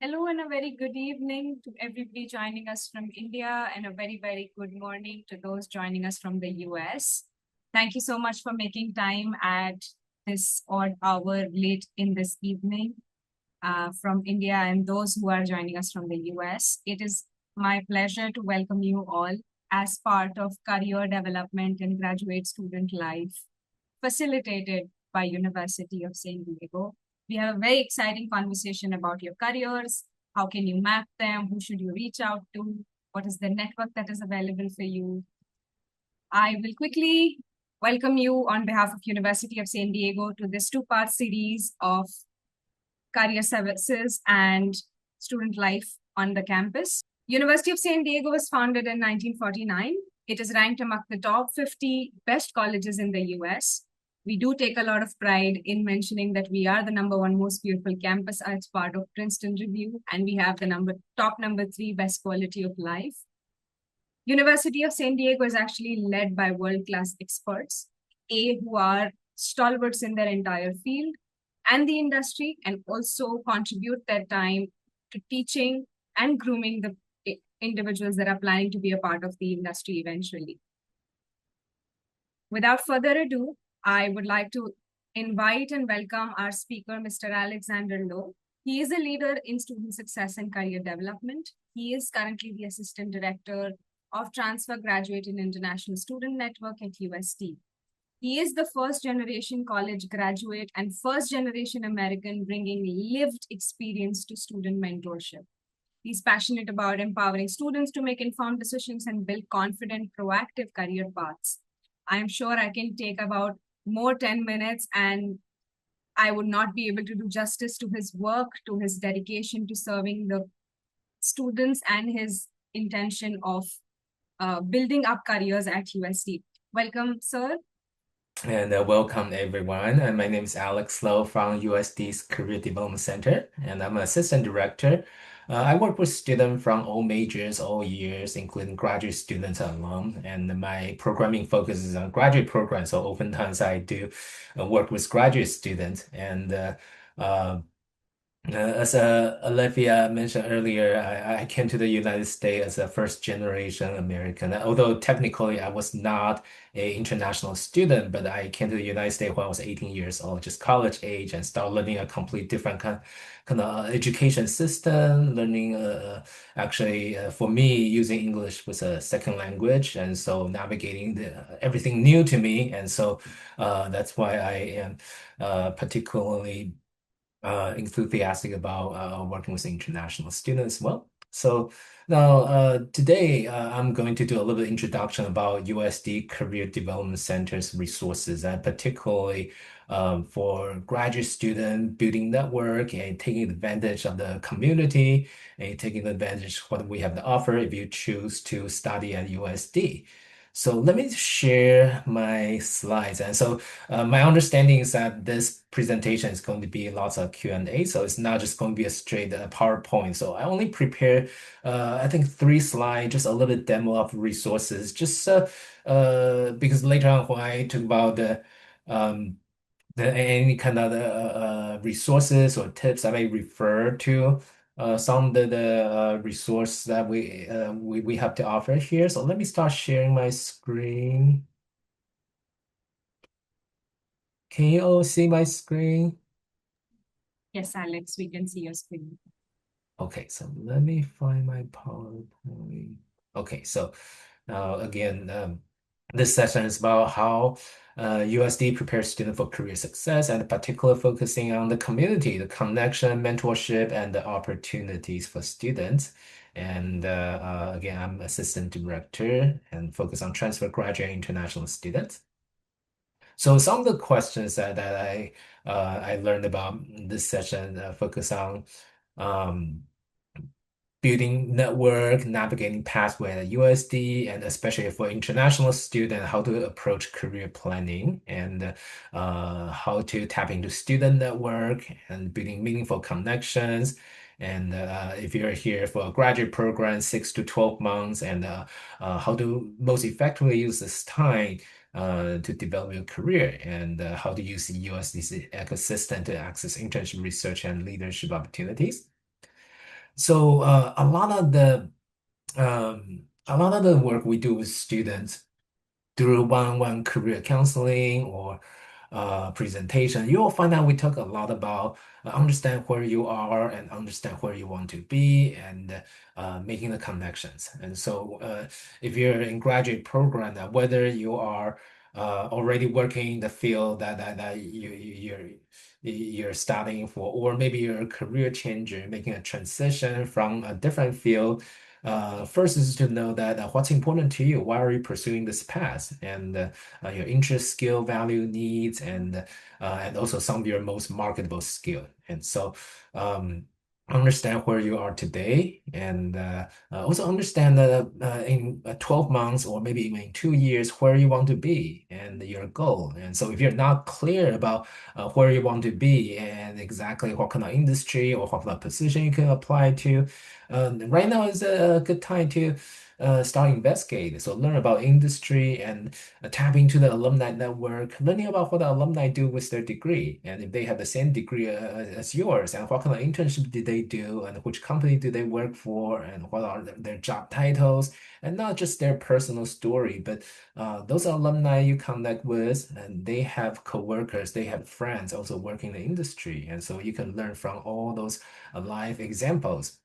Hello and a very good evening to everybody joining us from India, and a very, very good morning to those joining us from the US. Thank you so much for making time at this odd hour late in this evening from India and those who are joining us from the US. It is my pleasure to welcome you all as part of career development and graduate student life facilitated by University of San Diego. We have a very exciting conversation about your careers. How can you map them? Who should you reach out to? What is the network that is available for you? I will quickly welcome you on behalf of University of San Diego to this two-part series of career services and student life on the campus. University of San Diego was founded in 1949. It is ranked among the top 50 best colleges in the US. We do take a lot of pride in mentioning that we are the number one most beautiful campus as part of Princeton Review, and we have the top number 3 best quality of life. University of San Diego is actually led by world-class experts, who are stalwarts in their entire field and the industry, and also contribute their time to teaching and grooming the individuals that are planning to be a part of the industry eventually. Without further ado, I would like to invite and welcome our speaker, Mr. Alexander Lowe. He is a leader in student success and career development. He is currently the Assistant Director of Transfer Graduate and International Student Network at UST. He is the first generation college graduate and first generation American bringing lived experience to student mentorship. He's passionate about empowering students to make informed decisions and build confident, proactive career paths. I'm sure I can take about more 10 minutes and I would not be able to do justice to his work, to his dedication to serving the students, and his intention of building up careers at UST. Welcome, sir. And welcome everyone. My name is Alex Lowe from USD's Career Development Center, and I'm an assistant director. I work with students from all majors, all years, including graduate students and alum. And my programming focuses on graduate programs. So oftentimes I do work with graduate students. And as Olivia mentioned earlier, I came to the United States as a first generation American. Although technically I was not an international student, but I came to the United States when I was 18 years old, just college age, and started learning a complete different kind of education system. Learning actually for me, using English was a second language, and so navigating everything new to me, and so that's why I am particularly enthusiastic about working with international students as well. So now today I'm going to do a little bit introduction about USD Career Development Center's resources, and particularly for graduate student building network and taking advantage of the community and taking advantage of what we have to offer if you choose to study at USD. So let me share my slides. And so my understanding is that this presentation is going to be lots of Q&A, so it's not just going to be a straight PowerPoint. So I only prepare, I think 3 slides, just a little bit demo of resources, just because later on when I talk about any kind of resources or tips I may refer to some of the resource that we have to offer here. So let me start sharing my screen. Can you all see my screen? Yes, Alex, we can see your screen. Okay, so let me find my PowerPoint. Okay, so now again, this session is about how USD prepares students for career success, and particularly focusing on the community, the connection, mentorship, and the opportunities for students. And again, I'm assistant director and focus on transfer graduate international students. So some of the questions that I learned about this session focus on um, building network, navigating pathway at USD, and especially for international student, how to approach career planning and how to tap into student network and building meaningful connections. And if you're here for a graduate program, 6 to 12 months, and how to most effectively use this time to develop your career, and how to use the USDC ecosystem to access internship research and leadership opportunities. So a lot of the work we do with students through one-on-one career counseling or presentation, you will find out we talk a lot about understand where you are and understand where you want to be and making the connections. And so if you're in graduate program, whether you are already working in the field that you're studying for, or maybe you're a career changer, making a transition from a different field. First is to know that what's important to you. Why are you pursuing this path? And your interest, skill, value, needs, and also some of your most marketable skill. And so understand where you are today, and also understand that in 12 months or maybe even in 2 years where you want to be and your goal. And so if you're not clear about where you want to be and exactly what kind of industry or what kind of position you can apply to, right now is a good time to start investigating. So learn about industry and tap into the alumni network, learning about what the alumni do with their degree, and if they have the same degree as yours, and what kind of internship did they do, and which company do they work for, and what are their job titles, and not just their personal story, but those alumni you connect with, and they have coworkers, they have friends also working in the industry, and so you can learn from all those live examples.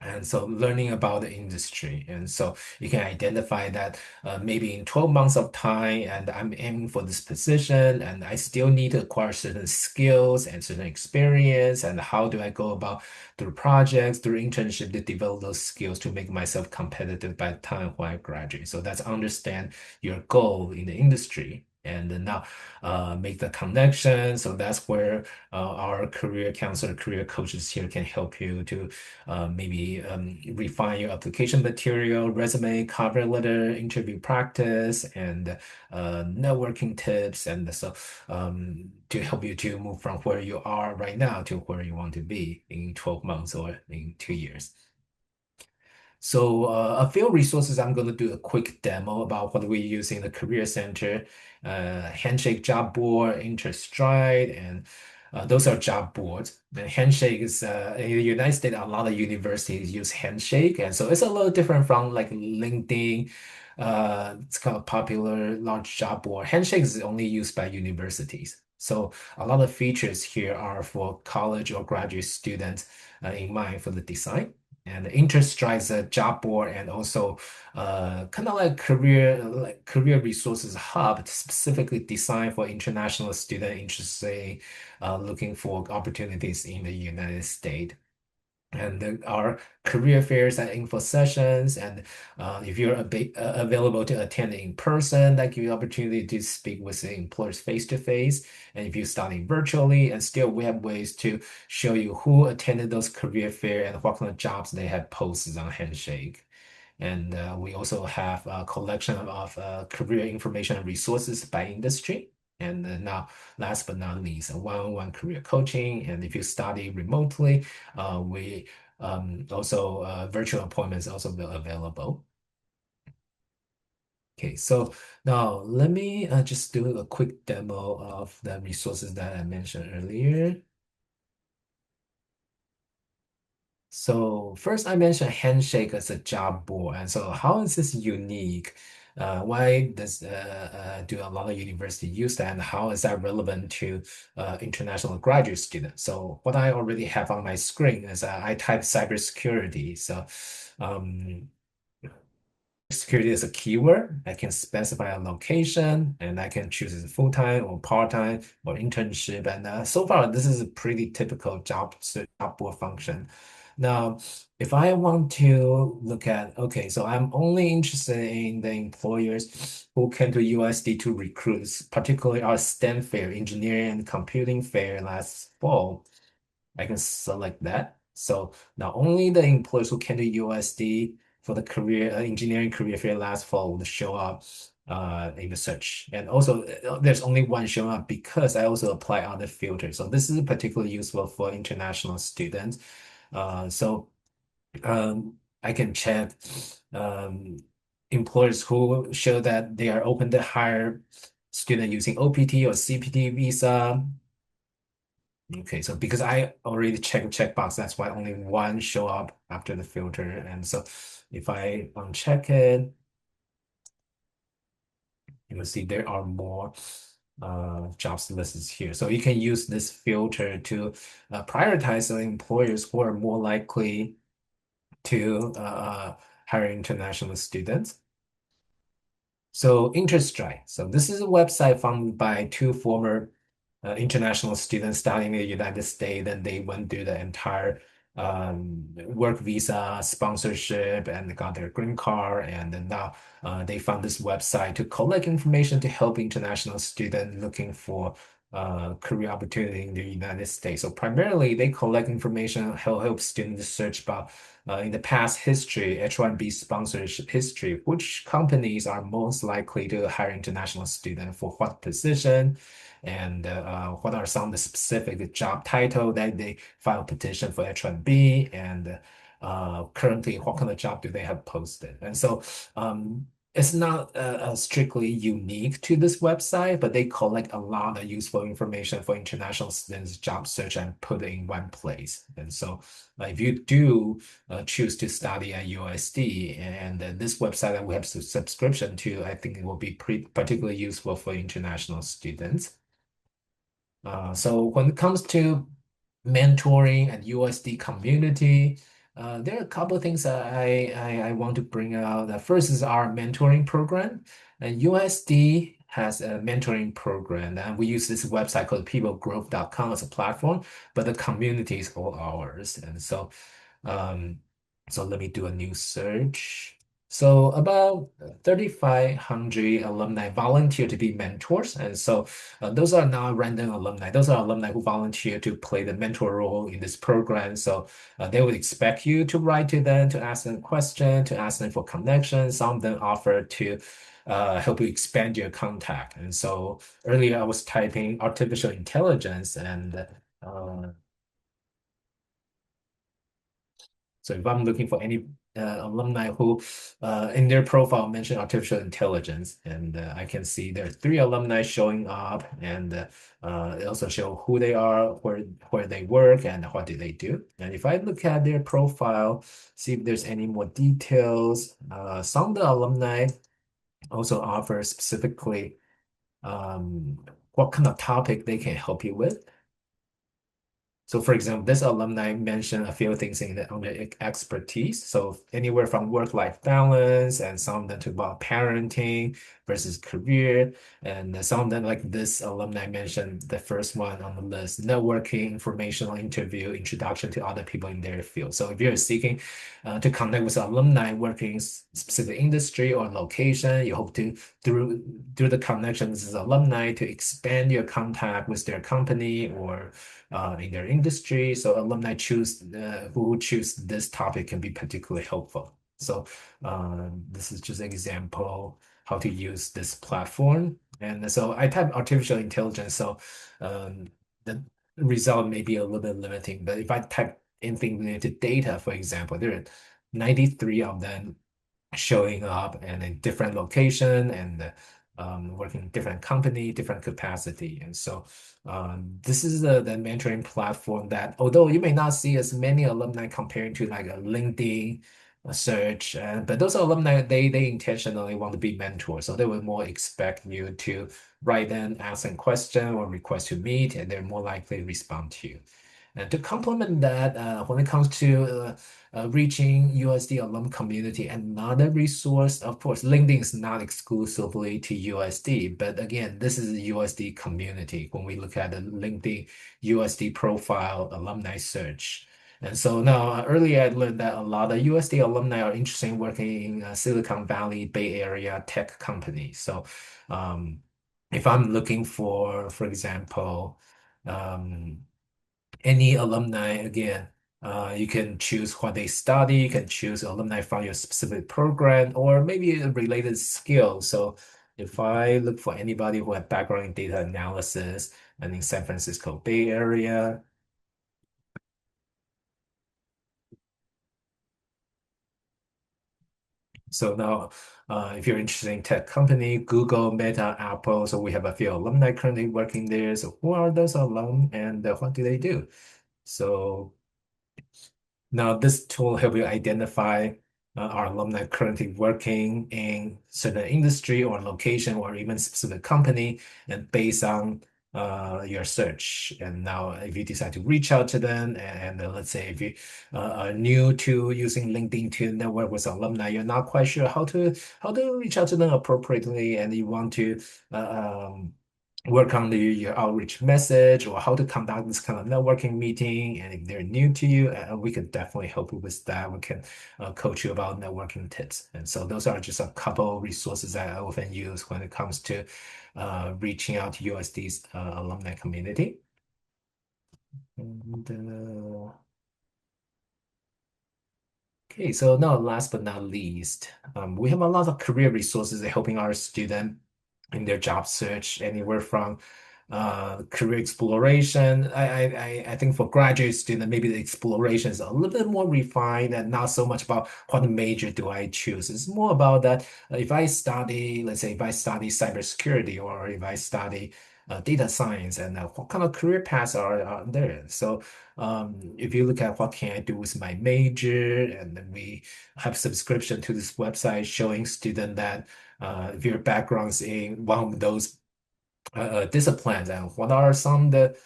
And so learning about the industry. And so you can identify that maybe in 12 months of time, and I'm aiming for this position, and I still need to acquire certain skills and certain experience. And how do I go about through projects, through internship to develop those skills to make myself competitive by the time when I graduate? So that's understand your goal in the industry. And then now make the connection. So that's where our career counselor, career coaches here can help you to maybe refine your application material, resume, cover letter, interview practice, and networking tips. And so to help you to move from where you are right now to where you want to be in 12 months or in 2 years. So a few resources, I'm going to do a quick demo about what we use in the Career Center, Handshake job board, InterStride, and those are job boards. The Handshake is in the United States, a lot of universities use Handshake, and so it's a little different from like LinkedIn. It's kind of popular large job board. Handshake is only used by universities. So a lot of features here are for college or graduate students in mind for the design. And InterStrike is a job board and also kind of like career resources hub specifically designed for international students interested in looking for opportunities in the United States. And there are career fairs and info sessions. And if you're available to attend in person, that give you opportunity to speak with the employers face to face. And if you're studying virtually, and still we have ways to show you who attended those career fair and what kind of jobs they have posted on Handshake. And we also have a collection of career information and resources by industry. And now, last but not least, a one-on-one career coaching. And if you study remotely, we also virtual appointments also available. Okay, so now let me just do a quick demo of the resources that I mentioned earlier. So first, I mentioned Handshake as a job board, and so how is this unique? Why does do a lot of university use that, and how is that relevant to international graduate students? So what I already have on my screen is I type cybersecurity. So um, security is a keyword. I can specify a location, and I can choose it full-time or part-time or internship. And so far, this is a pretty typical job board function. Now, if I want to look at, okay, so I'm only interested in the employers who came to USD to recruit, particularly our STEM fair, engineering and computing fair last fall. I can select that. So not only the employees who came to USD for the career engineering career fair last fall will show up in the search. And also there's only one showing up because I also apply other filters. So this is particularly useful for international students. So I can check um, employers who show that they are open to hire student using OPT or CPT visa. Okay, so because I already checked the checkbox, that's why only one show up after the filter. And so if I uncheck it, you will see there are more jobs listed here. So you can use this filter to prioritize the employers who are more likely to hire international students. So InterStrike. So this is a website founded by two former international students studying in the United States, and they went through the entire work visa sponsorship and got their green card. And then now they found this website to collect information to help international students looking for career opportunity in the United States. So primarily, they collect information, help students search about in the past history, H-1B sponsorship history, which companies are most likely to hire international students for what position, and what are some of the specific job title that they file petition for H-1B, and currently what kind of job do they have posted. And so it's not strictly unique to this website, but they collect a lot of useful information for international students job search and put it in one place. And so if you do choose to study at USD, and this website that we have subscription to, I think it will be particularly useful for international students. So when it comes to mentoring and USD community, there are a couple of things that I want to bring out. The first is our mentoring program. And USD has a mentoring program, and we use this website called peoplegrowth.com as a platform, but the community is all ours. And so, um, so let me do a new search. So about 3,500 alumni volunteer to be mentors, and so those are not random alumni. Those are alumni who volunteer to play the mentor role in this program. So they would expect you to write to them, to ask them questions, to ask them for connections. Some of them offer to help you expand your contact. And so earlier I was typing artificial intelligence, and so if I'm looking for any alumni who in their profile mention artificial intelligence, and I can see there are three alumni showing up, and it also show who they are, where they work, and what do they do. And if I look at their profile, see if there's any more details. Some of the alumni also offer specifically what kind of topic they can help you with. So for example, this alumni mentioned a few things in the, on their expertise. So anywhere from work-life balance, and some of them talk about parenting versus career. And some of them, like this alumni mentioned the first one on the list, networking, informational interview, introduction to other people in their field. So if you're seeking to connect with alumni working in specific industry or location, you hope to through the connections as alumni to expand your contact with their company or in their industry. So alumni who choose this topic can be particularly helpful. So this is just an example how to use this platform. And so I type artificial intelligence, so the result may be a little bit limiting. But if I type anything related to data, for example, there are 93 of them showing up and in different location, and working in different company, different capacity. And so this is the mentoring platform that, although you may not see as many alumni comparing to like a LinkedIn search, but those alumni, they intentionally want to be mentors. So they will more expect you to write them, ask them question or request to meet, and they're more likely to respond to you. And to complement that, when it comes to reaching USD alum community, another resource, of course, LinkedIn is not exclusively to USD, but again, this is a USD community when we look at the LinkedIn USD profile alumni search. And so now, earlier I learned that a lot of USD alumni are interested in working in Silicon Valley, Bay Area tech companies. So if I'm looking for example, um, any alumni, again, you can choose what they study, you can choose alumni from your specific program, or maybe a related skill. So if I look for anybody who have background in data analysis and in San Francisco Bay Area, So now, if you're interested in tech company, Google, Meta, Apple, so we have a few alumni currently working there. So who are those alum and what do they do? So now, this tool help you identify our alumni currently working in certain industry or location or even specific company, and based on your search. And now, if you decide to reach out to them, and let's say if you are new to using LinkedIn to network with alumni, you're not quite sure how to reach out to them appropriately, and you want to work on your outreach message or how to conduct this kind of networking meeting. And if they're new to you, we can definitely help you with that. We can coach you about networking tips. And so those are just a couple resources that I often use when it comes to reaching out to USD's alumni community. And, okay, so now last but not least, we have a lot of career resources helping our students in their job search, anywhere from career exploration. I think for graduate student, maybe the exploration is a little bit more refined and not so much about what major do I choose. It's more about that if I study, let's say if I study cybersecurity or if I study data science, and what kind of career paths are there. So if you look at what can I do with my major, and then we have subscription to this website showing student that if your background is in one of those disciplines, and what are some of the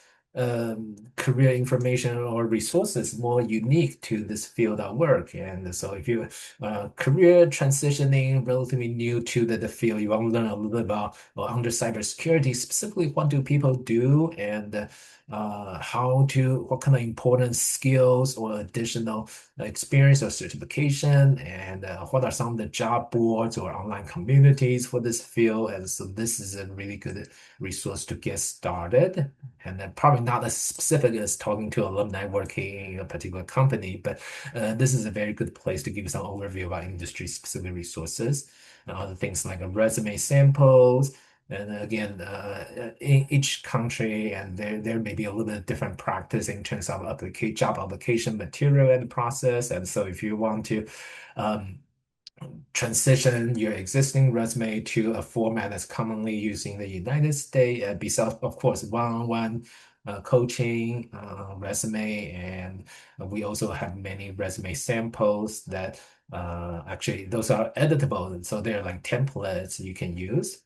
career information or resources more unique to this field of work. And so if you career transitioning relatively new to the field, you want to learn a little bit about or under cybersecurity, specifically what do people do, and what kind of important skills or additional experience or certification, and what are some of the job boards or online communities for this field. And so this is a really good resource to get started. And then probably not as specific as talking to alumni working in a particular company, but this is a very good place to give you some overview about industry specific resources and other things like a resume samples. And again, in each country, and there may be a little bit different practice in terms of job application material and process. And so if you want to um, transition your existing resume to a format that's commonly used in the United States, besides, of course, one-on-one coaching, resume, and we also have many resume samples that actually those are editable. So they're like templates you can use.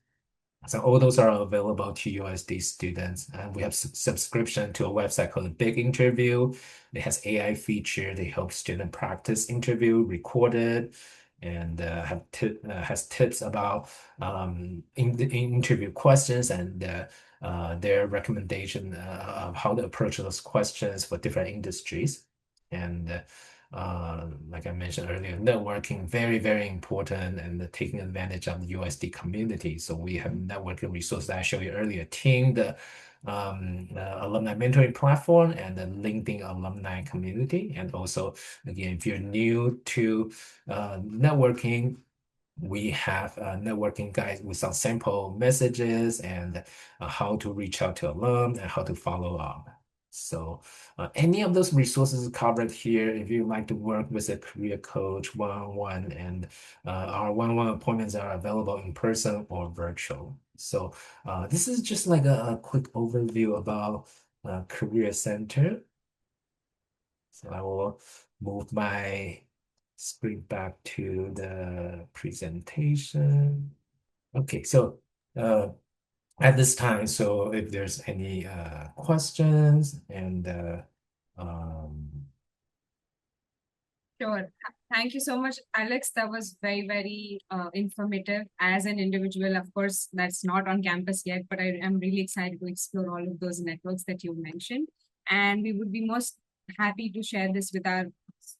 So all those are available to USD students. And we have subscription to a website called Big Interview. It has AI feature. They help student practice interview, recorded, and has tips about in interview questions, and their recommendation of how to approach those questions for different industries. And like I mentioned earlier, networking very, very important, and taking advantage of the USD community. So we have networking resources that I showed you earlier, Team, the alumni mentoring platform, and the LinkedIn alumni community. And also, again, if you're new to networking, we have networking guides with some sample messages, and how to reach out to alum and how to follow up. So any of those resources covered here, if you like to work with a career coach one-on-one, and our one-on-one appointments are available in person or virtual. So this is just like a quick overview about Career Center. So I will move my screen back to the presentation. Okay, so uh, at this time, so if there's any questions, and um, Sure. Thank you so much, Alex. That was very, very informative. As an individual, of course, that's not on campus yet, but I am really excited to explore all of those networks that you mentioned. And we would be most happy to share this with our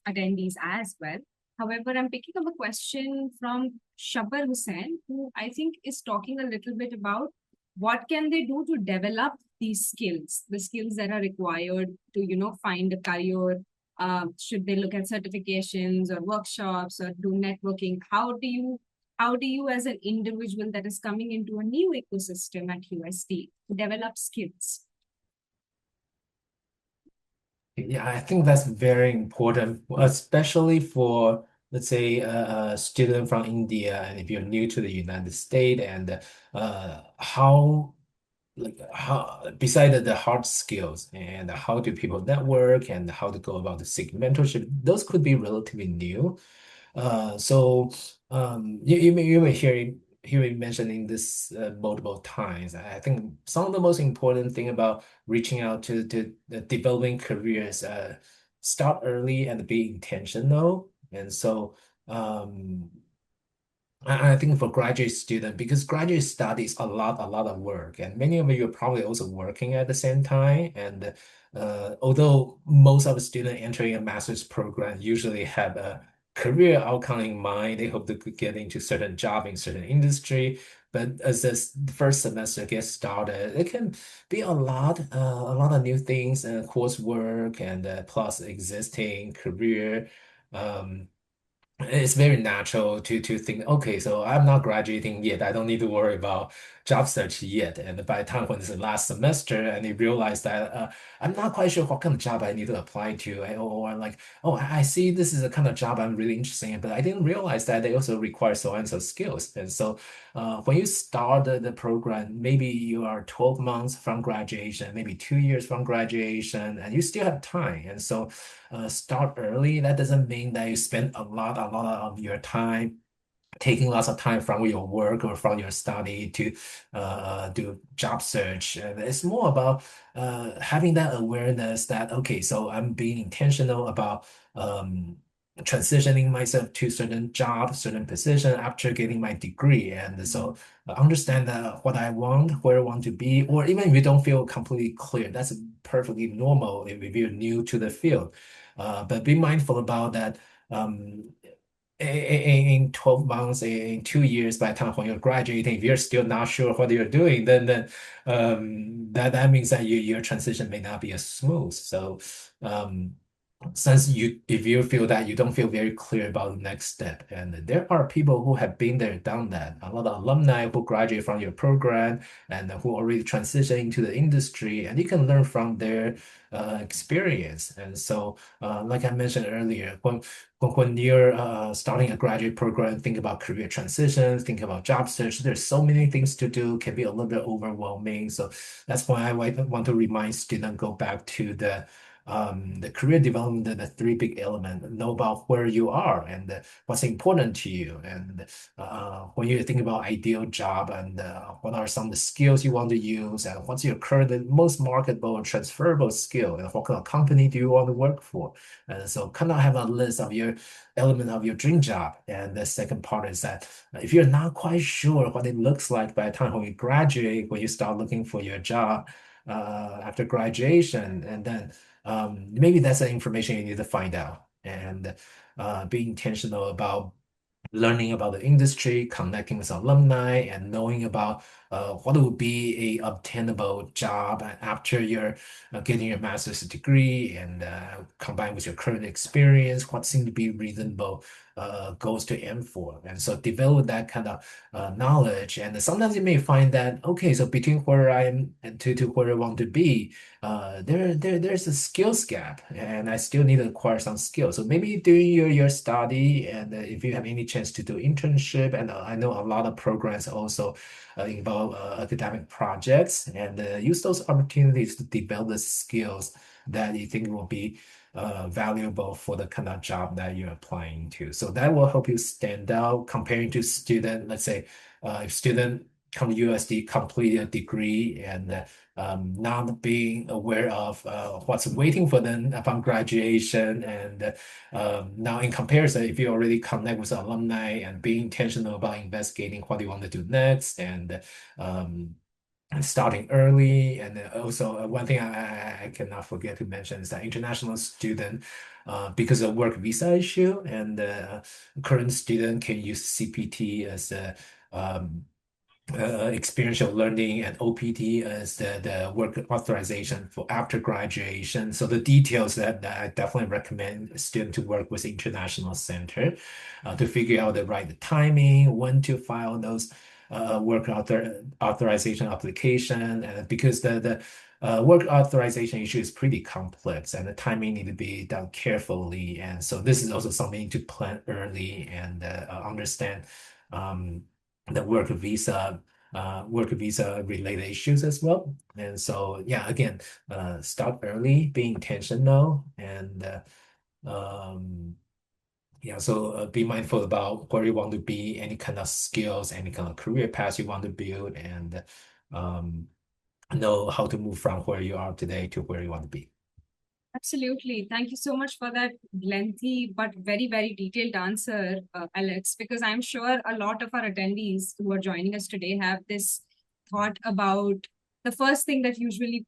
attendees as well. However, I'm picking up a question from Shabar Hussain, who I think is talking a little bit about what can they do to develop these skills, the skills that are required to, find a career. Should they look at certifications or workshops or do networking? How do you as an individual that is coming into a new ecosystem at USD develop skills? yeah, I think that's very important, especially for let's say a student from India, and if you're new to the United States, and how like how beside the hard skills and how do people network and how to go about the seek mentorship, those could be relatively new. So you may hear me mentioning this multiple times. I think some of the most important thing about reaching out to developing careers, start early and be intentional. And so I think for graduate student, because graduate studies a lot of work, and many of you are probably also working at the same time. And although most of the students entering a master's program usually have a career outcome in mind, they hope to get into certain job in certain industry. But as this first semester gets started, it can be a lot of new things, coursework, and plus existing career. Um, it's very natural to think, okay, so I'm not graduating yet. I don't need to worry about job search yet. And by the time when it's the last semester, and you realize that I'm not quite sure what kind of job I need to apply to, or like, oh, I see this is a kind of job I'm really interested in, but I didn't realize that they also require so and so skills. And so when you start the program, maybe you are 12 months from graduation, maybe 2 years from graduation, and you still have time. And so start early. That doesn't mean that you spend a lot of your time taking lots of time from your work or from your study to do job search. And it's more about having that awareness that, okay, so I'm being intentional about transitioning myself to certain job, certain position after getting my degree. And so understand what I want, where I want to be, or even if you don't feel completely clear, that's perfectly normal if you're new to the field. But be mindful about that. In 12 months, in 2 years, by the time when you're graduating, if you're still not sure what you're doing, then that means that your transition may not be as smooth. So um, since if you feel that you don't feel very clear about the next step, and there are people who have been there, done that, a lot of alumni who graduate from your program and who already transition into the industry, and you can learn from their experience. And so like I mentioned earlier, when you're starting a graduate program, think about career transitions, think about job search. There's so many things to do, can be a little bit overwhelming. So that's why I want to remind students, go back to the career development, the three big elements. Know about where you are and what's important to you. And when you think about ideal job, and what are some of the skills you want to use, and what's your current most marketable and transferable skill, and what kind of company do you want to work for. And so kind of have a list of your element of your dream job. And the second part is that if you're not quite sure what it looks like by the time when you graduate, when you start looking for your job after graduation, and then maybe that's the information you need to find out. And be intentional about learning about the industry, connecting with alumni, and knowing about what would be a obtainable job after you're getting your master's degree, and combined with your current experience, what seems to be reasonable goals to aim for. And so develop that kind of knowledge. And sometimes you may find that, okay, so between where I am and to where I want to be, there's a skills gap, and I still need to acquire some skills. So maybe during your study, and if you have any chance to do internship, and I know a lot of programs also involve academic projects, and use those opportunities to develop the skills that you think will be valuable for the kind of job that you're applying to. So that will help you stand out comparing to student. Let's say if student come to USD, complete a degree, and not being aware of what's waiting for them upon graduation. And now in comparison, if you already connect with alumni and being intentional about investigating what you want to do next, and starting early. And also one thing I cannot forget to mention is that international student, because of work visa issue, and current student can use CPT as a experiential learning, and OPT as the work authorization for after graduation. So the details that I definitely recommend a student to work with international center to figure out the right timing, when to file those work authorization application. And because the work authorization issue is pretty complex and the timing need to be done carefully. And so this is also something to plan early and understand um, the work visa related issues as well. And so, yeah, again, start early, be intentional, and yeah, so be mindful about where you want to be, any kind of skills, any kind of career path you want to build, and um, know how to move from where you are today to where you want to be. Absolutely. Thank you so much for that lengthy but very, very detailed answer, Alex, because I'm sure a lot of our attendees who are joining us today have this thought about the first thing that usually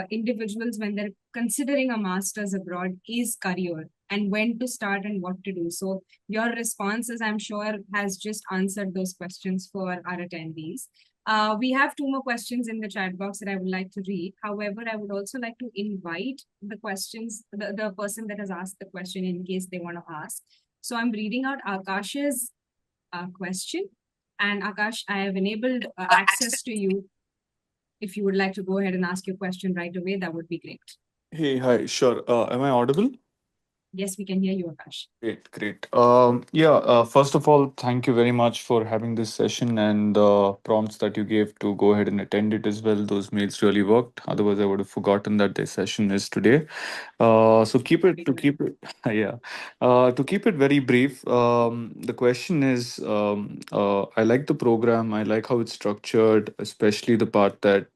individuals, when they're considering a master's abroad, is career and when to start and what to do. So, your responses, I'm sure, has just answered those questions for our attendees. We have two more questions in the chat box that I would like to read. However, I would also like to invite the person that has asked the question in case they want to ask. So I'm reading out Akash's question. And Akash, I have enabled access to you. If you would like to go ahead and ask your question right away, that would be great. Hey, hi, sure. Am I audible? Yes, we can hear you, Akash. Great, great. First of all, thank you very much for having this session and the prompts that you gave to go ahead and attend it as well. Those mails really worked. Otherwise, I would have forgotten that the session is today. So keep it, yeah. To keep it very brief, the question is, I like the program. I like how it's structured, especially the part that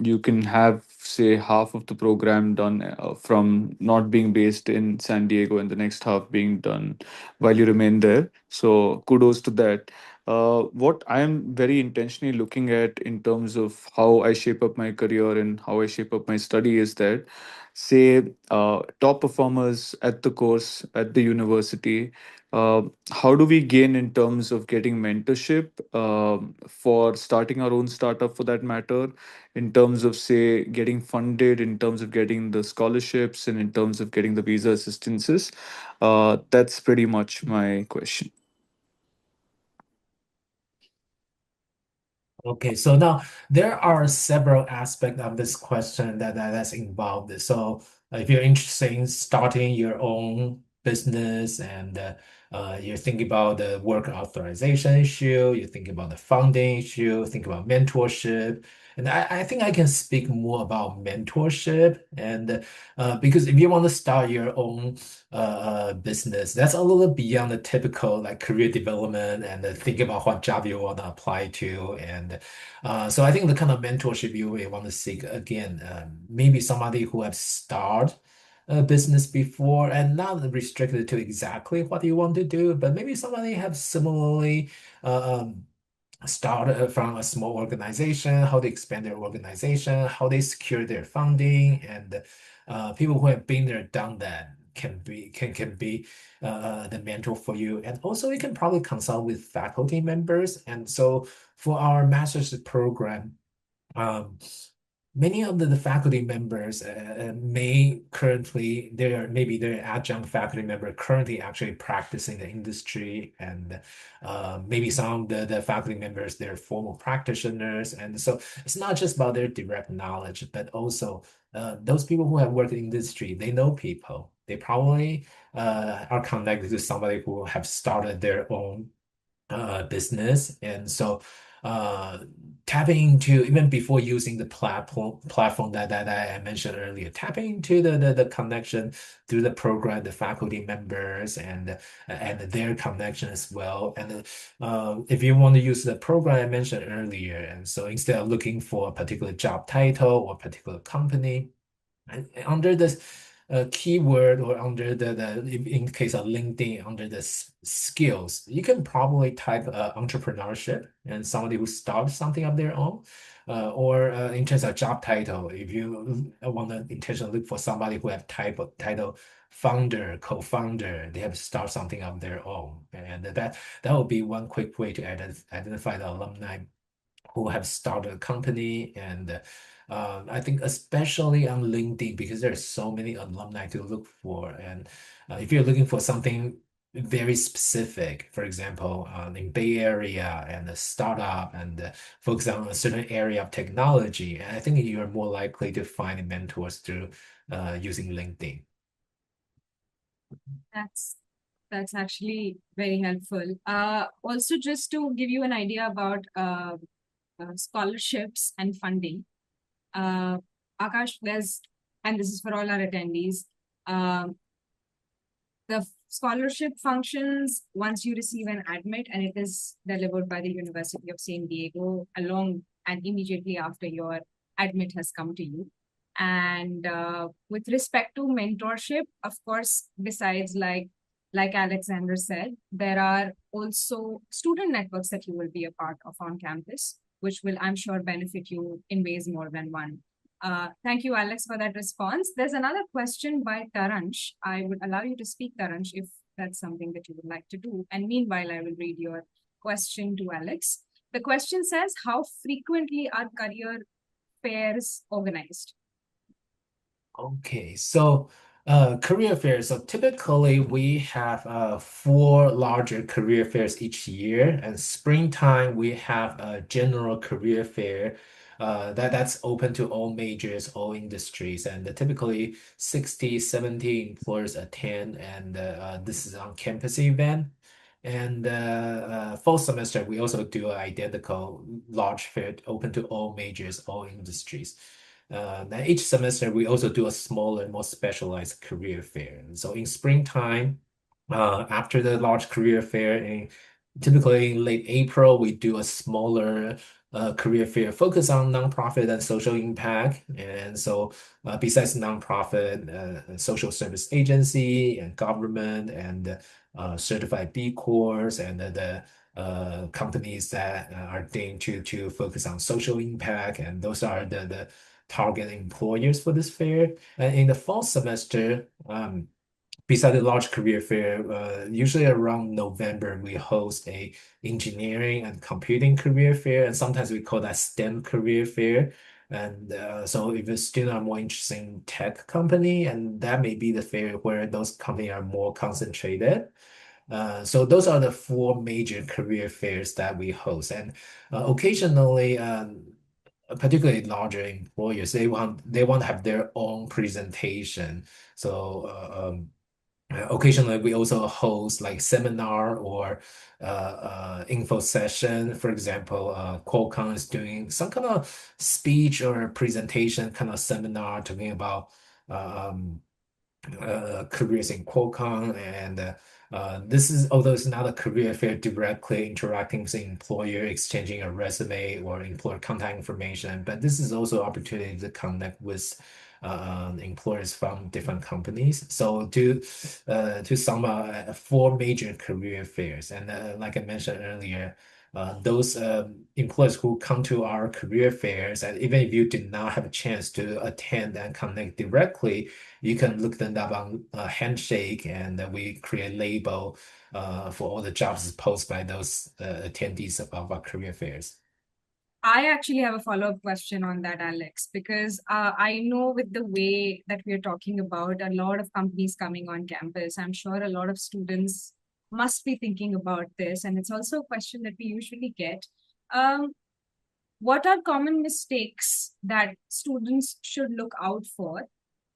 you can have, say, half of the program done from not being based in San Diego and the next half being done while you remain there. So kudos to that. What I am very intentionally looking at in terms of how I shape up my career and how I shape up my study is that, say, top performers at the course at the university, uh, how do we gain in terms of getting mentorship for starting our own startup for that matter, in terms of, say, getting funded, in terms of getting the scholarships, and in terms of getting the visa assistances? That's pretty much my question. Okay, so now there are several aspects of this question that's involved. So if you're interested in starting your own business and you're thinking about the work authorization issue, you're thinking about the funding issue, think about mentorship. And I think I can speak more about mentorship and because if you want to start your own business, that's a little beyond the typical like career development and think about what job you want to apply to. And so I think the kind of mentorship you will want to seek again, maybe somebody who have started a business before and not restricted to exactly what you want to do, but maybe somebody have similarly start from a small organization, how they expand their organization, how they secure their funding, and people who have been there, done that can be the mentor for you. And also, you can probably consult with faculty members. And so, for our master's program, um, many of the faculty members may currently maybe they're adjunct faculty member currently actually practicing the industry and maybe some of the faculty members they're formal practitioners, and so it's not just about their direct knowledge but also those people who have worked in industry, they know people, they probably are connected to somebody who have started their own business. And so uh, tapping into even before using the platform that I mentioned earlier, tapping into the connection through the program, the faculty members and their connection as well. And if you want to use the program I mentioned earlier, and so instead of looking for a particular job title or particular company, under this keyword or under in case of LinkedIn, under the skills, you can probably type entrepreneurship and somebody who starts something of their own. Or in terms of job title, if you want to intentionally look for somebody who have title founder, co-founder, they have to start something of their own. And that would be one quick way to identify the alumni who have started a company. And I think especially on LinkedIn, because there's so many alumni to look for. And if you're looking for something very specific. For example, in Bay Area and a startup and focus on a certain area of technology. And I think you're more likely to find mentors through using LinkedIn. That's that's actually very helpful. Also, just to give you an idea about scholarships and funding, uh, Akash, and this is for all our attendees. Um, the scholarship functions once you receive an admit, and it is delivered by the University of San Diego along and immediately after your admit has come to you. And with respect to mentorship, of course, besides like Alexander said, there are also student networks that you will be a part of on campus, which will, I'm sure, benefit you in ways more than one. Thank you, Alex, for that response. There's another question by Taransh. I would allow you to speak, Taransh, if that's something that you would like to do. And meanwhile, I will read your question to Alex. The question says, how frequently are career fairs organized? Okay, so career fairs. So typically we have four larger career fairs each year, and springtime we have a general career fair that's open to all majors, all industries, and typically 60, 70 employers attend, and this is on campus event. And fall semester we also do an identical large fair open to all majors, all industries. Then each semester we also do a smaller, more specialized career fair. So in springtime, after the large career fair, typically in late April, we do a smaller career fair focus on nonprofit and social impact. And so besides nonprofit, social service agency and government and certified B Corps and the companies that are deemed to focus on social impact, and those are the target employers for this fair. And in the fall semester, beside the large career fair, usually around November, we host a engineering and computing career fair, and sometimes we call that STEM career fair. And so if a student are more interested in tech company, and that may be the fair where those companies are more concentrated. So those are the four major career fairs that we host. And occasionally, particularly larger employers, they want to have their own presentation. So occasionally we also host like seminar or info session. For example, Qualcomm is doing some kind of speech or presentation kind of seminar talking about um, careers in Qualcomm, and this is, although it's not a career fair directly interacting with the employer, exchanging a resume or employer contact information, but this is also opportunity to connect with employers from different companies. So to sum up, four major career fairs, and like I mentioned earlier, those employees who come to our career fairs, and even if you did not have a chance to attend and connect directly, you can look them up on Handshake, and we create label for all the jobs posted by those attendees of our career fairs. I actually have a follow-up question on that, Alex, because I know with the way that we're talking about a lot of companies coming on campus, I'm sure a lot of students must be thinking about this. And it's also a question that we usually get. Um, what are common mistakes that students should look out for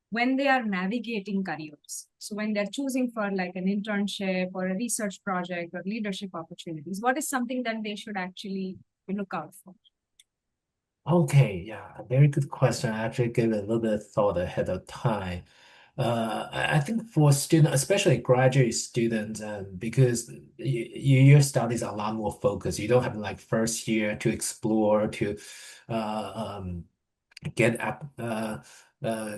when they are navigating careers? So when they're choosing for like an internship or a research project or leadership opportunities, what is something that they should actually look out for? Okay, yeah, a very good question. I actually gave it a little bit of thought ahead of time. I think for students, especially graduate students, because your studies are a lot more focused. You don't have like first year to explore, to get up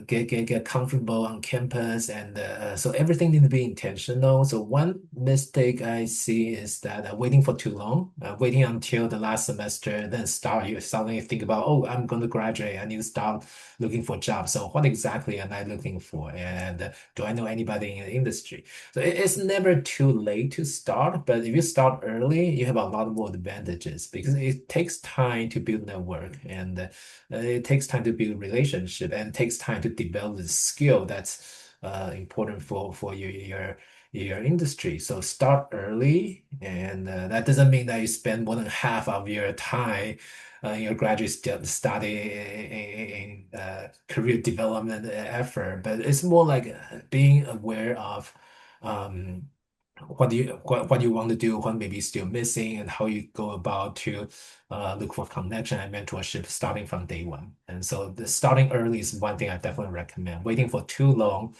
get comfortable on campus, and so everything needs to be intentional. So one mistake I see is that waiting for too long, waiting until the last semester, then you suddenly think about, oh, I'm going to graduate, I need to start looking for jobs. So what exactly am I looking for, and do I know anybody in the industry? So it's never too late to start, but if you start early, you have a lot more advantages because it takes time to build network, and it takes time to build relationship, and it takes time to develop the skill that's important for your industry. So start early, and that doesn't mean that you spend more than half of your time in your graduate study in career development effort, but it's more like being aware of um, what you want to do, what maybe is still missing, and how you go about to look for connection and mentorship starting from day one. And so the starting early is one thing I definitely recommend. Waiting for too long,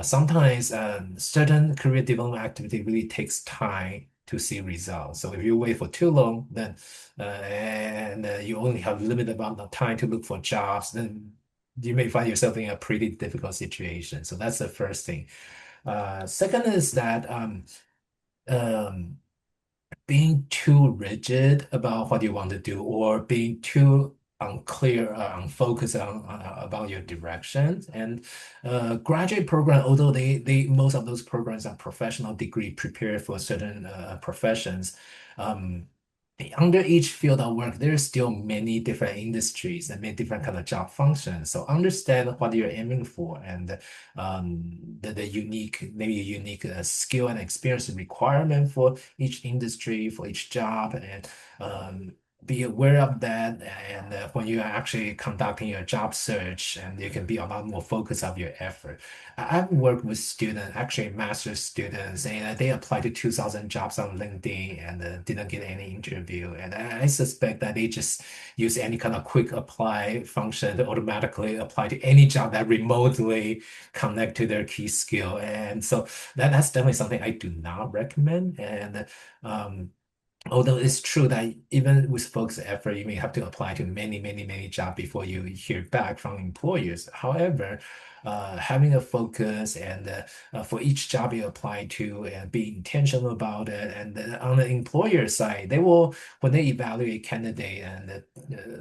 sometimes certain career development activity really takes time to see results. So if you wait for too long, then and you only have limited amount of time to look for jobs, then you may find yourself in a pretty difficult situation. So that's the first thing. Second is that um, being too rigid about what you want to do or being too unclear, unfocused on about your direction. And graduate program, although they most of those programs are professional degree prepared for certain professions, um, under each field of work, there's still many different industries and many different kind of job functions. So understand what you're aiming for and the unique, maybe unique skill and experience requirement for each industry, for each job, and be aware of that. And when you're actually conducting your job search, and you can be a lot more focused of your effort. I've worked with students, actually master's students, and they applied to 2,000 jobs on LinkedIn and didn't get any interview. And I suspect that they just use any kind of quick apply function to automatically apply to any job that remotely connect to their key skill. And so that's definitely something I do not recommend. And um, although it's true that even with focused effort, you may have to apply to many jobs before you hear back from employers. However, having a focus and for each job you apply to and be intentional about it. And on the employer side, they will, when they evaluate candidate and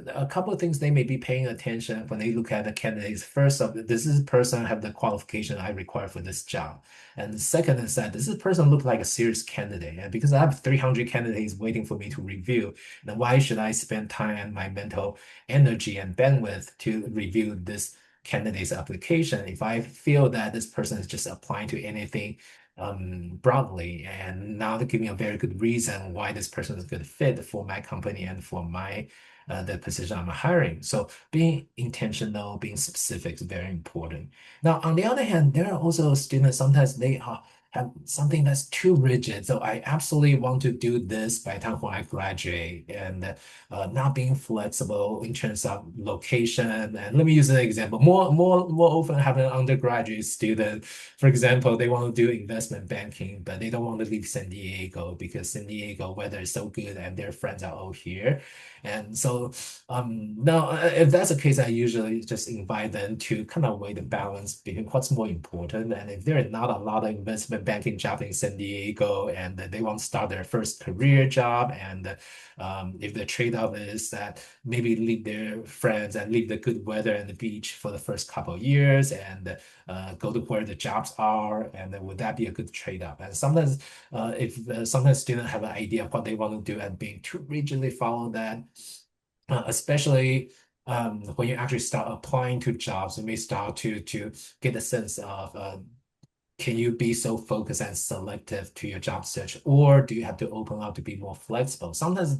a couple of things they may be paying attention when they look at the candidates. First of, does this person have the qualification I require for this job? And the second is that does this person look like a serious candidate? And because I have 300 candidates waiting for me to review, then why should I spend time and my mental energy and bandwidth to review this candidate's application if I feel that this person is just applying to anything broadly and not giving a very good reason why this person is a good fit for my company and for my the position I'm hiring. So being intentional, being specific is very important. Now, on the other hand, there are also students, sometimes they have something that's too rigid. So I absolutely want to do this by the time when I graduate and not being flexible in terms of location. And let me use an example. More often have an undergraduate student, for example, they want to do investment banking, but they don't want to leave San Diego because San Diego weather is so good and their friends are all here. And so now, if that's the case, I usually just invite them to kind of weigh the balance between what's more important. And if there are not a lot of investment banking jobs in San Diego and they want to start their first career job, and if the trade-off is that maybe leave their friends and leave the good weather and the beach for the first couple of years and go to where the jobs are, and then would that be a good trade-off? And sometimes if sometimes students have an idea of what they want to do and being too rigidly follow that, especially when you actually start applying to jobs, you may start to get a sense of can you be so focused and selective to your job search, or do you have to open up to be more flexible? Sometimes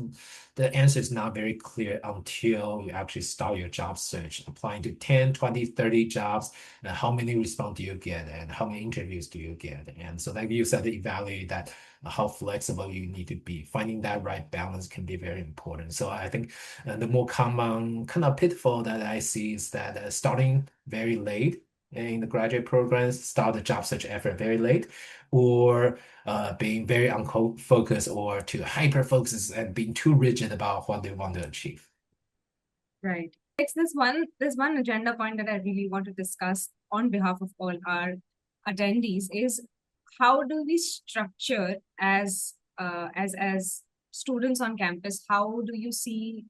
the answer is not very clear until you actually start your job search, applying to 10, 20, 30 jobs, and how many response do you get, and how many interviews do you get? And so that you said to evaluate that how flexible you need to be. Finding that right balance can be very important. So I think the more common kind of pitfall that I see is that starting very late in the graduate programs, start the job search effort very late, or being very unfocused or too hyper focused and being too rigid about what they want to achieve. Right. It's this one agenda point that I really want to discuss on behalf of all our attendees is how do we structure as students on campus, how do you see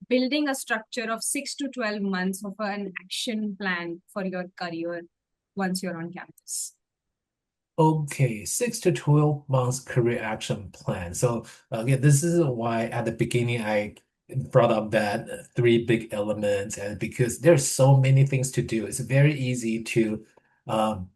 building a structure of 6 to 12 months of an action plan for your career once you're on campus? Okay, 6 to 12 months career action plan. So again, this is why at the beginning I brought up that three big elements, and because there's so many things to do, it's very easy to um,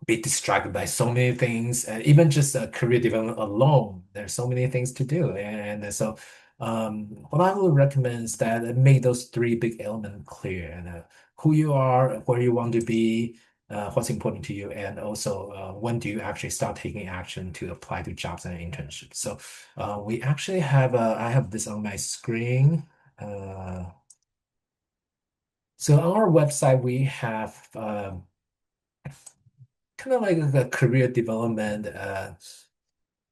be distracted by so many things, and even just career development alone, there's so many things to do. And so what I would recommend is that make those three big elements clear, and who you are, where you want to be, what's important to you, and also when do you actually start taking action to apply to jobs and internships. So we actually have I have this on my screen. So on our website, we have kind of like a career development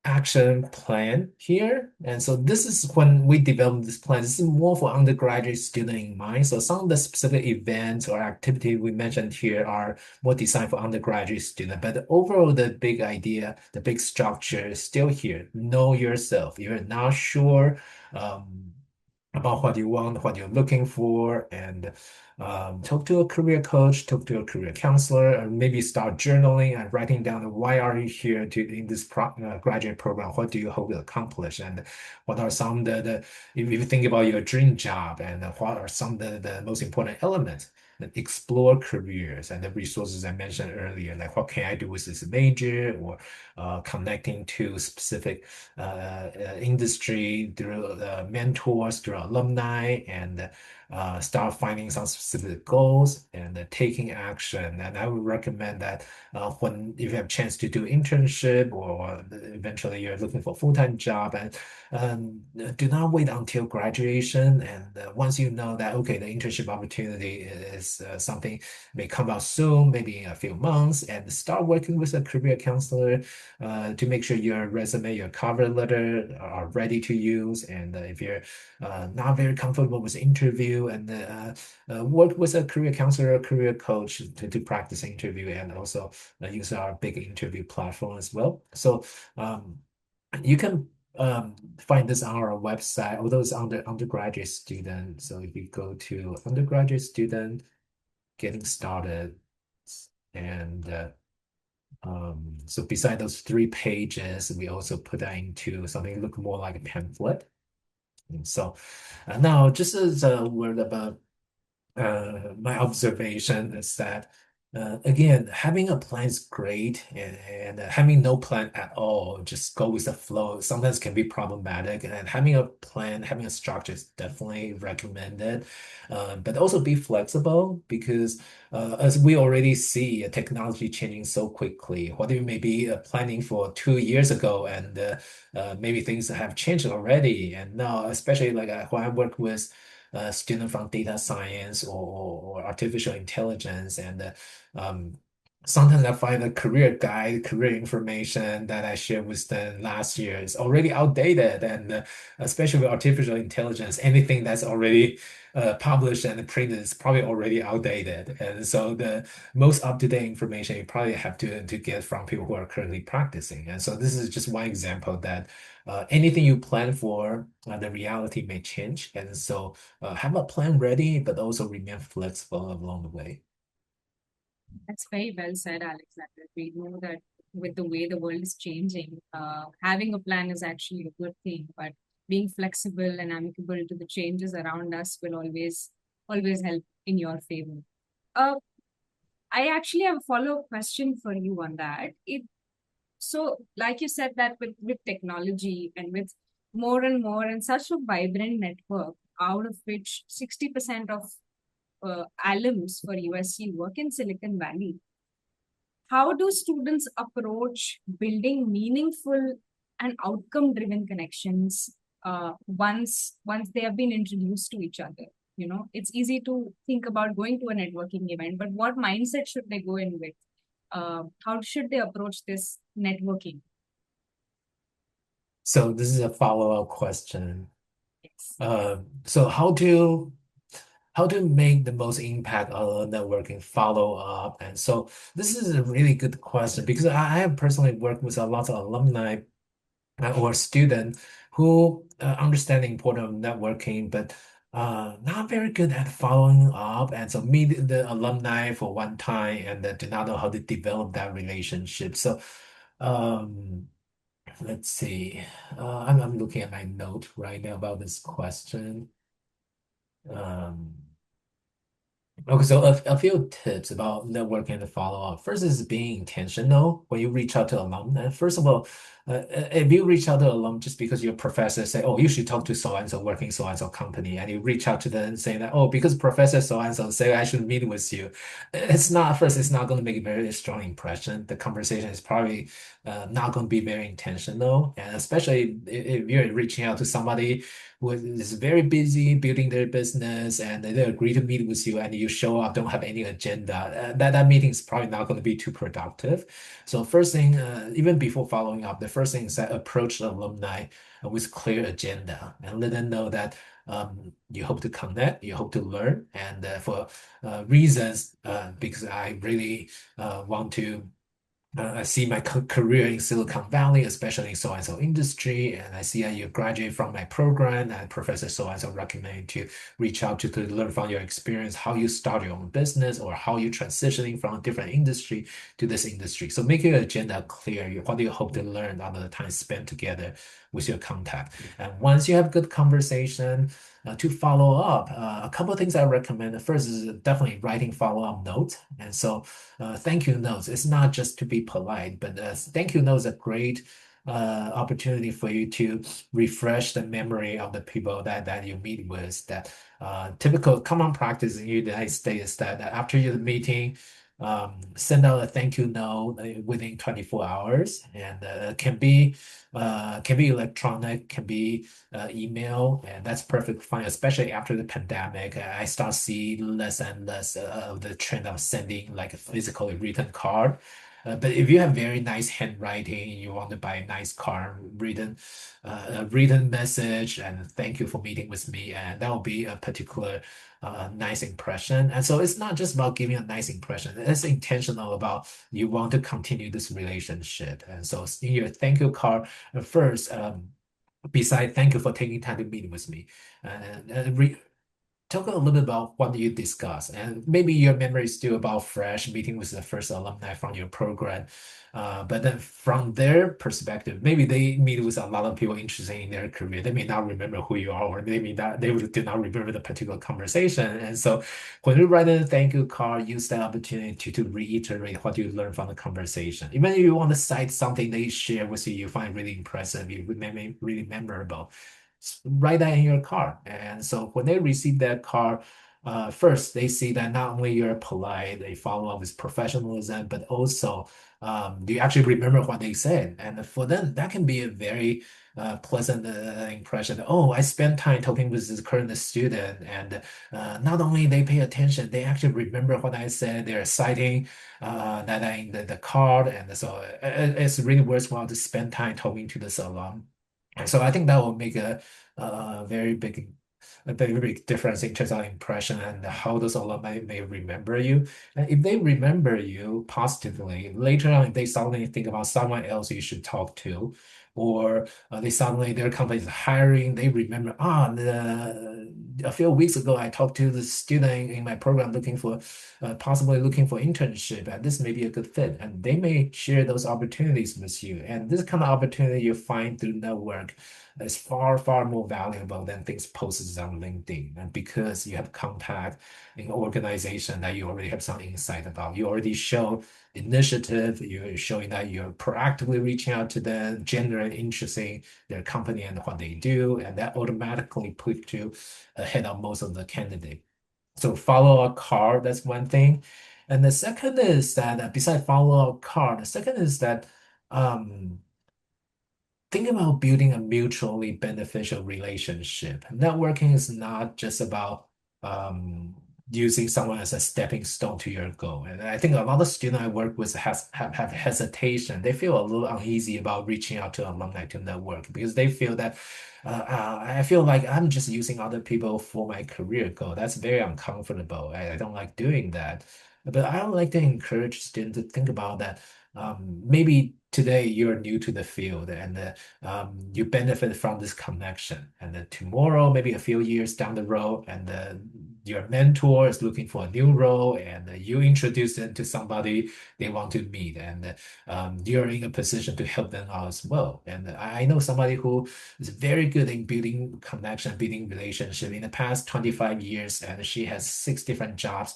action plan here. And so this is when we develop this plan. This is more for undergraduate student in mind. So some of the specific events or activity we mentioned here are more designed for undergraduate student. But overall, the big idea, the big structure is still here. Know yourself. You're not sure about what you want, what you're looking for, and talk to a career coach, talk to a career counselor, or maybe start journaling and writing down why are you here to in this graduate program? What do you hope to accomplish? And what are some of the if you think about your dream job, and what are some of the most important elements? And explore careers and the resources I mentioned earlier, like what can I do with this major, or connecting to specific industry through mentors, through alumni, and start finding some specific goals and taking action. And I would recommend that when if you have a chance to do internship, or eventually you're looking for a full-time job, and do not wait until graduation. And once you know that, okay, the internship opportunity is something may come out soon, maybe in a few months, and start working with a career counselor to make sure your resume, your cover letter are ready to use. And if you're not very comfortable with interview, and work with a career counselor or career coach to practice interview, and also use our big interview platform as well. So you can find this on our website, although it's under undergraduate student. So if you go to undergraduate student, getting started, and so beside those 3 pages, we also put that into something look more like a pamphlet. And so now, just as a word about my observation is that again, having a plan is great, and having no plan at all, just go with the flow, sometimes can be problematic. And having a plan, having a structure is definitely recommended, but also be flexible, because as we already see technology changing so quickly. What you may be planning for 2 years ago, and maybe things have changed already. And now, especially like when I work with student from data science, or artificial intelligence, and sometimes I find the career guide, career information that I shared with them last year is already outdated. And especially with artificial intelligence, anything that's already published and printed is probably already outdated. And so the most up-to-date information you probably have to get from people who are currently practicing. And so this is just one example that anything you plan for, the reality may change. And so have a plan ready, but also remain flexible along the way. That's very well said, Alexander. We know that with the way the world is changing, having a plan is actually a good thing, but being flexible and amicable to the changes around us will always help in your favor. Uh, I actually have a follow-up question for you on that. So, like you said, that with technology and with more and more and such a vibrant network, out of which 60% of alums for USC work in Silicon Valley, how do students approach building meaningful and outcome-driven connections once they have been introduced to each other? You know, it's easy to think about going to a networking event, but what mindset should they go in with? How should they approach this networking? So this is a follow-up question. Yes. So how to make the most impact on networking follow up? And so this is a really good question, because I have personally worked with a lot of alumni or student who understand the importance of networking, but not very good at following up. And so meet the alumni for one time, and do not know how to develop that relationship. So um, let's see. I'm looking at my note right now about this question. Um, Okay, so a few tips about networking and follow-up. First is being intentional when you reach out to alum. And first of all, if you reach out to alum just because your professor say, "Oh, you should talk to so and so working so and so company," and you reach out to them and say that, "Oh, because Professor so and so say I should meet with you," it's not going to make a very strong impression. The conversation is probably not going to be very intentional, and especially if you're reaching out to somebody who is very busy building their business and they agree to meet with you and you show up, don't have any agenda, that meeting is probably not going to be too productive. So first thing, even before following up, the first thing is that approach the alumni with clear agenda and let them know that you hope to connect, you hope to learn, and for reasons, because I really want to I see my career in Silicon Valley, especially in so-and-so industry, and I see that you graduate from my program, and Professor so-and-so recommend to reach out to learn from your experience, how you start your own business, or how you transitioning from a different industry to this industry. So make your agenda clear. What do you hope to learn out of the time spent together with your contact? And once you have good conversation, to follow up, a couple of things I recommend. The first is definitely writing follow-up notes. And so thank you notes. It's not just to be polite, but thank you notes are a great opportunity for you to refresh the memory of the people that you meet with. That typical common practice in the United States is that after your meeting, send out a thank you note within 24 hours, and can be electronic, can be email, and that's perfectly fine, especially after the pandemic. I start seeing less and less of the trend of sending like a physically written card. But if you have very nice handwriting, you want to buy a nice card, a written message, and thank you for meeting with me, and that will be a particular nice impression. And so it's not just about giving a nice impression; it's intentional about you want to continue this relationship. And so in your thank you card, first, besides thank you for taking time to meet with me, and talk a little bit about what you discussed, and maybe your memory is still about fresh meeting with the first alumni from your program. But then from their perspective, maybe they meet with a lot of people interested in their career. They may not remember who you are, or they do not remember the particular conversation. And so when you write a thank you card, use that opportunity to reiterate what you learned from the conversation. Even if you want to cite something they share with you, you find really impressive, you remember really memorable, write that in your card. And so when they receive that card, first they see that not only you're polite, they follow up with professionalism, but also do you actually remember what they said? And for them, that can be a very pleasant impression. Oh, I spent time talking with this current student, and not only they pay attention, they actually remember what I said. They're citing that in the card, and so it's really worthwhile to spend time talking to this alum. And so I think that will make a very big difference in terms of impression and how those alumni may remember you. And if they remember you positively, later on, if they suddenly think about someone else you should talk to, or they suddenly their company is hiring, they remember, a few weeks ago I talked to the student in my program looking for possibly looking for internship, and this may be a good fit, and they may share those opportunities with you. And this kind of opportunity you find through network is far, far more valuable than things posted on LinkedIn. And because you have contact in an organization that you already have some insight about, you already show initiative, you're showing that you're proactively reaching out to them, genuinely interested in their company and what they do, and that automatically puts you ahead of most of the candidates. So follow a card, that's one thing. And the second is that besides follow a card, the second is that um, think about building a mutually beneficial relationship. Networking is not just about using someone as a stepping stone to your goal. And I think a lot of students I work with have hesitation. They feel a little uneasy about reaching out to alumni to network because they feel that I feel like I'm just using other people for my career goal. That's very uncomfortable. I don't like doing that. But I would like to encourage students to think about that. Maybe today you're new to the field and you benefit from this connection. And then tomorrow, maybe a few years down the road, and your mentor is looking for a new role, and you introduce them to somebody they want to meet, and you're in a position to help them out as well. And I know somebody who is very good in building connection, building relationship in the past 25 years, and she has 6 different jobs.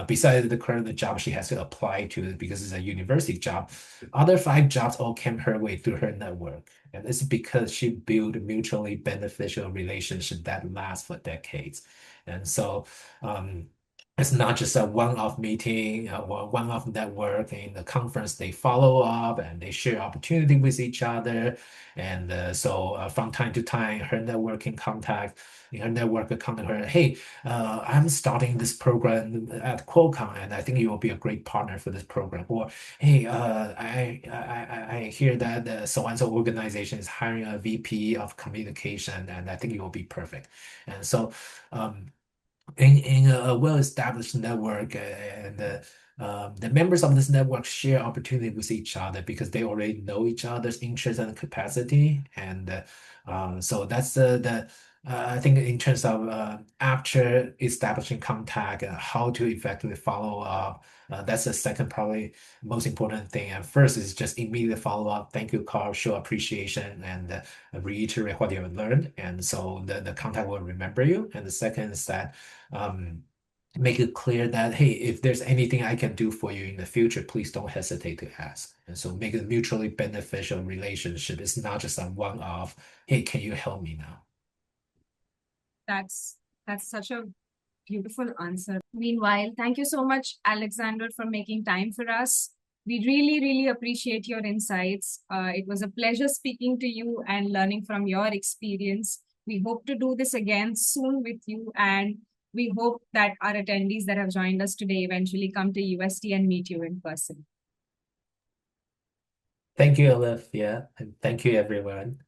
Besides the current job she has to apply to because it's a university job, other 5 jobs all came her way through her network. And it's because she built mutually beneficial relationship that last for decades. And so it's not just a one-off meeting or one-off network in the conference. They follow up and they share opportunity with each other. And so from time to time, her networking contact, her network contact her, hey, I'm starting this program at Qualcomm, and I think you will be a great partner for this program. Or, hey, I hear that the so-and-so organization is hiring a VP of communication, and I think you will be perfect. And so in a well-established network, and the members of this network share opportunity with each other because they already know each other's interests and capacity. And so that's the I think in terms of after establishing contact, how to effectively follow up. That's the second probably most important thing. And first is just immediate follow up. Thank you, Carl. Show appreciation and reiterate what you have learned. And so the contact will remember you. And the second is that make it clear that, hey, if there's anything I can do for you in the future, please don't hesitate to ask. And so make it mutually beneficial relationship. It's not just a one-off, hey, can you help me now? That's such a beautiful answer. Meanwhile, thank you so much, Alexander, for making time for us. We really, really appreciate your insights. It was a pleasure speaking to you and learning from your experience. We hope to do this again soon with you, and we hope that our attendees that have joined us today eventually come to UST and meet you in person. Thank you, Olivia, and thank you, everyone.